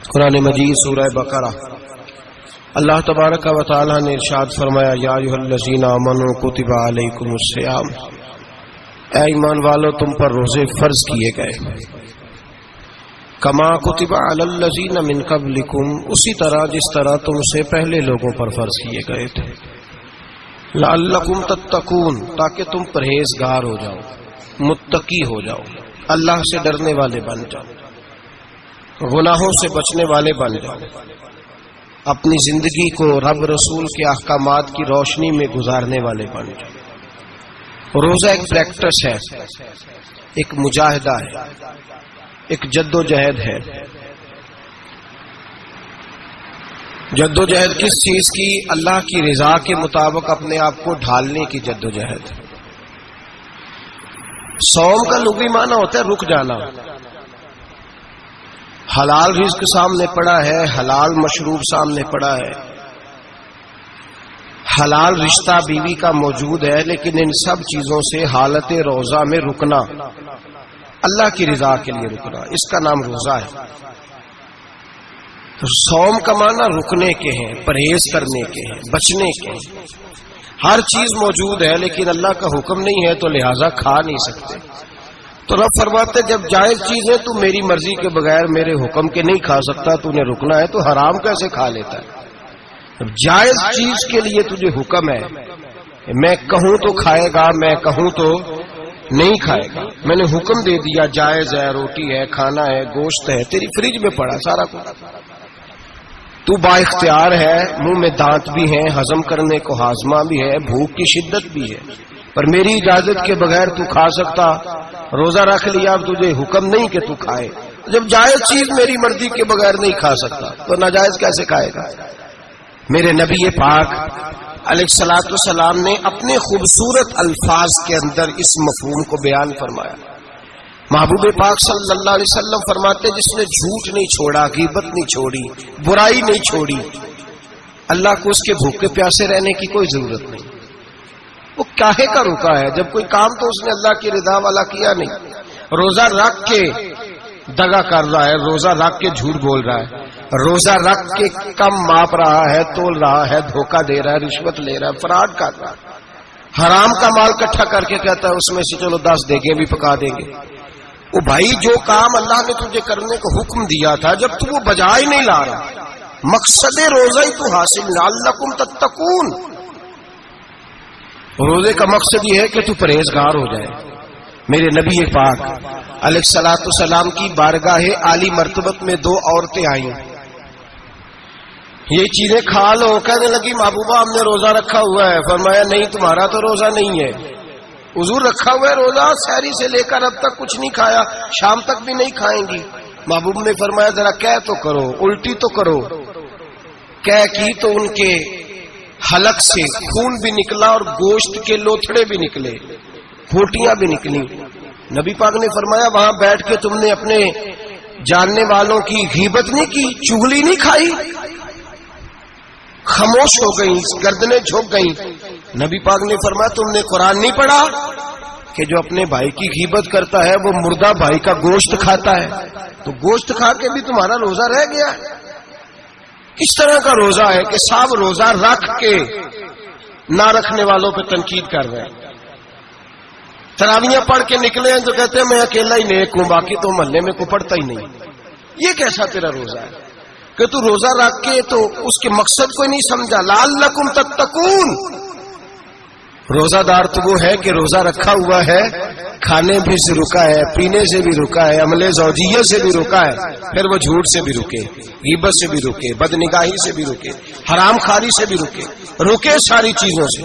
قرآن مجید سورہ بقرہ اللہ تبارک و تعالی نے ارشاد فرمایا یا ایھا الذین آمنوا کتب علیکم الصیام، اے ایمان والو تم پر روزے فرض کیے گئے، کما کتب علی الذین من قبلکم، اسی طرح جس طرح تم سے پہلے لوگوں پر فرض کیے گئے تھے، لعلکم تتقون، تاکہ تم پرہیزگار ہو جاؤ، متقی ہو جاؤ، اللہ سے ڈرنے والے بن جاؤ، گناہوں سے بچنے والے بن جاؤ، اپنی زندگی کو رب رسول کے احکامات کی روشنی میں گزارنے والے بن جاؤ۔ روزہ ایک پریکٹس ہے، ایک مجاہدہ ہے، ایک جد و جہد ہے۔ جد و جہد کس چیز کی؟ اللہ کی رضا کے مطابق اپنے آپ کو ڈھالنے کی جد و جہد۔ صوم کا لغوی معنی ہوتا ہے رک جانا، حلال رزق سامنے پڑا ہے، حلال مشروب سامنے پڑا ہے، حلال رشتہ بیوی کا موجود ہے، لیکن ان سب چیزوں سے حالت روزہ میں رکنا، اللہ کی رضا کے لیے رکنا، اس کا نام روزہ ہے۔ تو صوم کا معنی رکنے کے ہیں، پرہیز کرنے کے ہیں، بچنے کے ہیں۔ ہر چیز موجود ہے لیکن اللہ کا حکم نہیں ہے تو لہٰذا کھا نہیں سکتے۔ تو رب فرماتے جب جائز چیزیں تو میری مرضی کے بغیر میرے حکم کے نہیں کھا سکتا، تو نے رکنا ہے تو حرام کیسے کھا لیتا ہے؟ جب جائز چیز کے لیے تجھے حکم ہے کہ میں کہوں تو کھائے گا، میں کہوں تو نہیں کھائے گا، میں نے حکم دے دیا جائز ہے، روٹی ہے، کھانا ہے، گوشت ہے، تیری فریج میں پڑا سارا کچھ، تو با اختیار ہے، منہ میں دانت بھی ہیں، ہضم کرنے کو ہاضمہ بھی ہے، بھوک کی شدت بھی ہے، پر میری اجازت کے بغیر تو کھا سکتا، روزہ رکھ لیا، اب تجھے حکم نہیں کہ تو کھائے۔ جب جائز چیز میری مرضی کے بغیر نہیں کھا سکتا تو ناجائز کیسے کھائے گا؟ میرے نبی پاک علیہ الصلوۃ والسلام نے اپنے خوبصورت الفاظ کے اندر اس مفہوم کو بیان فرمایا۔ محبوب پاک صلی اللہ علیہ وسلم فرماتے جس نے جھوٹ نہیں چھوڑا، غیبت نہیں چھوڑی، برائی نہیں چھوڑی، اللہ کو اس کے بھوکے پیاسے رہنے کی کوئی ضرورت نہیں۔ وہ کاہے کا رکا ہے؟ جب کوئی کام تو اس نے اللہ کی رضا والا کیا نہیں۔ روزہ رکھ کے دغا کر رہا ہے، روزہ رکھ کے جھوٹ بول رہا ہے، روزہ رکھ کے کم ماپ رہا ہے، تول رہا ہے، دھوکہ دے رہا ہے، رشوت لے رہا ہے، فراڈ کر رہا ہے، حرام کا مال اکٹھا کر کے کہتا ہے اس میں سے چلو 10 دیگیں بھی پکا دیں گے۔ وہ بھائی جو کام اللہ نے تجھے کرنے کو حکم دیا تھا جب تو وہ بجا ہی نہیں لا رہا، مقصد روزہ ہی تو حاصل، لعلکم تتقون، روزے کا مقصد یہ ہے کہ تو پرہیزگار ہو جائے۔ میرے نبی پاک علیہ الصلوۃ والسلام کی بارگاہ عالی مرتبت میں 2 عورتیں آئیں، یہ چیزیں کھا لو، کہنے لگی محبوبہ ہم نے روزہ رکھا ہوا ہے۔ فرمایا نہیں تمہارا تو روزہ نہیں ہے، حضور رکھا ہوا ہے روزہ، سحری سے لے کر اب تک کچھ نہیں کھایا، شام تک بھی نہیں کھائیں گی۔ محبوب نے فرمایا ذرا کہہ تو کرو، الٹی تو کرو۔ کہہ کی تو ان کے حلق سے خون بھی نکلا اور گوشت کے لوتھڑے بھی نکلے، پھوٹیاں بھی نکلی۔ نبی پاک نے فرمایا وہاں بیٹھ کے تم نے اپنے جاننے والوں کی غیبت نہیں کی، چغلی نہیں کھائی؟ خاموش ہو گئیں، گردنیں جھک گئیں۔ نبی پاک نے فرمایا تم نے قرآن نہیں پڑھا کہ جو اپنے بھائی کی غیبت کرتا ہے وہ مردہ بھائی کا گوشت کھاتا ہے؟ تو گوشت کھا کے بھی تمہارا روزہ رہ گیا۔ کس طرح کا روزہ ہے کہ صاحب روزہ رکھ کے نہ رکھنے والوں پہ تنقید کر رہے ہیں، تراویحاں پڑھ کے نکلے ہیں تو کہتے ہیں میں اکیلا ہی نیک ہوں، باقی تو محلے میں کوئی پڑھتا ہی نہیں۔ یہ کیسا تیرا روزہ ہے کہ تو روزہ رکھ کے تو اس کے مقصد کو نہیں سمجھا؟ لعلکم تتقون، روزہ دار تو وہ ہے کہ روزہ رکھا ہوا ہے، کھانے بھی سے رکا ہے، پینے سے بھی رکا ہے، عمل زوجیہ سے بھی رکا ہے، پھر وہ جھوٹ سے بھی رکے، غیبت سے بھی رکے، بدنگاہی سے بھی رکے، حرام خواری سے بھی رکے، رکے ساری چیزوں سے۔